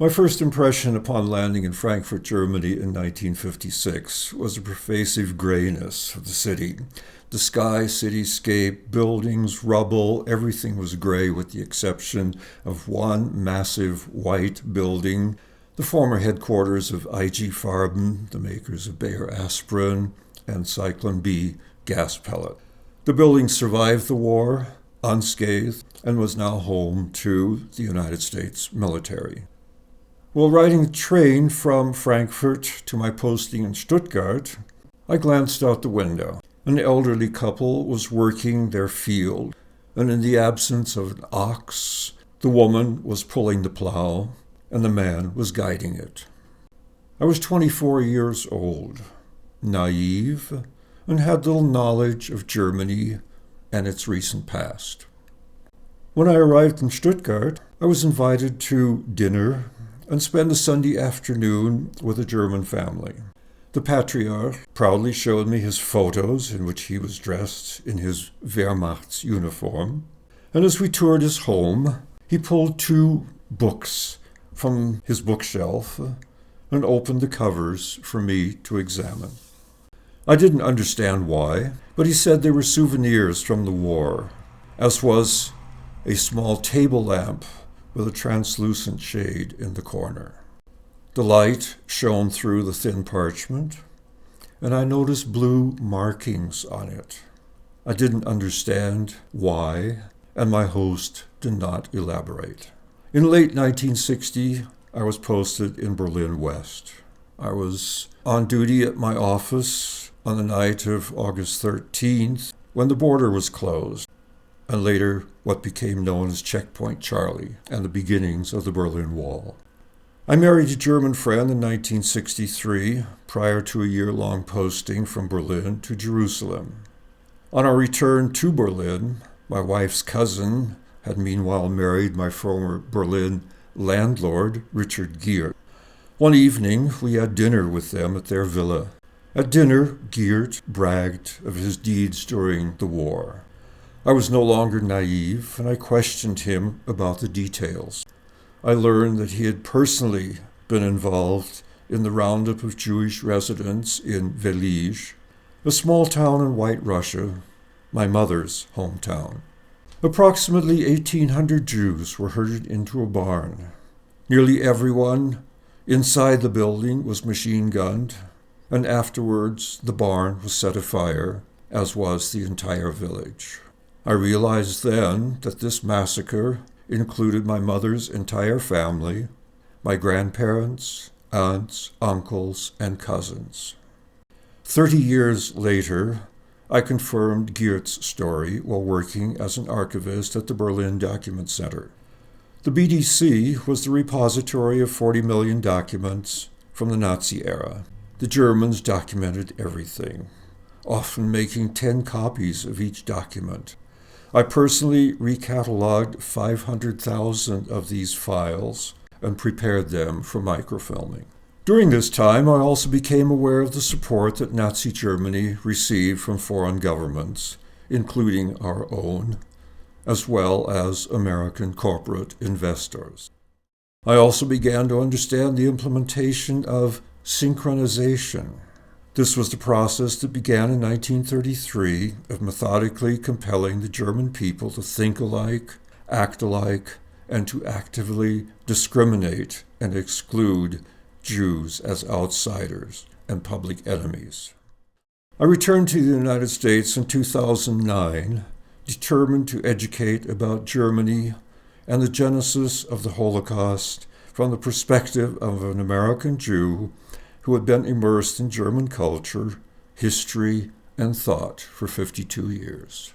My first impression upon landing in Frankfurt, Germany in 1956 was the pervasive grayness of the city. The sky, cityscape, buildings, rubble, everything was gray with the exception of one massive white building, the former headquarters of IG Farben, the makers of Bayer aspirin and Cyclone B gas pellet. The building survived the war unscathed and was now home to the United States military. While riding the train from Frankfurt to my posting in Stuttgart, I glanced out the window. An elderly couple was working their field, and in the absence of an ox, the woman was pulling the plow, and the man was guiding it. I was 24 years old, naive, and had little knowledge of Germany and its recent past. When I arrived in Stuttgart, I was invited to dinner and spend a Sunday afternoon with a German family. The patriarch proudly showed me his photos in which he was dressed in his Wehrmacht's uniform, and as we toured his home, he pulled 2 books from his bookshelf and opened the covers for me to examine. I didn't understand why, but he said they were souvenirs from the war, as was a small table lamp with a translucent shade in the corner. The light shone through the thin parchment, and I noticed blue markings on it. I didn't understand why, and my host did not elaborate. In late 1960, I was posted in Berlin West. I was on duty at my office on the night of August 13th when the border was closed, and later what became known as Checkpoint Charlie and the beginnings of the Berlin Wall. I married a German friend in 1963, prior to a year-long posting from Berlin to Jerusalem. On our return to Berlin, my wife's cousin had meanwhile married my former Berlin landlord, Richard Geert. One evening, we had dinner with them at their villa. At dinner, Geert bragged of his deeds during the war. I was no longer naive, and I questioned him about the details. I learned that he had personally been involved in the roundup of Jewish residents in Velizh, a small town in White Russia, my mother's hometown. Approximately 1,800 Jews were herded into a barn. Nearly everyone inside the building was machine-gunned, and afterwards the barn was set afire, as was the entire village. I realized then that this massacre included my mother's entire family, my grandparents, aunts, uncles, and cousins. 30 years later, I confirmed Geert's story while working as an archivist at the Berlin Document Center. The BDC was the repository of 40 million documents from the Nazi era. The Germans documented everything, often making 10 copies of each document. I personally recatalogued 500,000 of these files and prepared them for microfilming. During this time, I also became aware of the support that Nazi Germany received from foreign governments, including our own, as well as American corporate investors. I also began to understand the implementation of synchronization. This was the process that began in 1933 of methodically compelling the German people to think alike, act alike, and to actively discriminate and exclude Jews as outsiders and public enemies. I returned to the United States in 2009, determined to educate about Germany and the genesis of the Holocaust from the perspective of an American Jew who had been immersed in German culture, history, and thought for 52 years.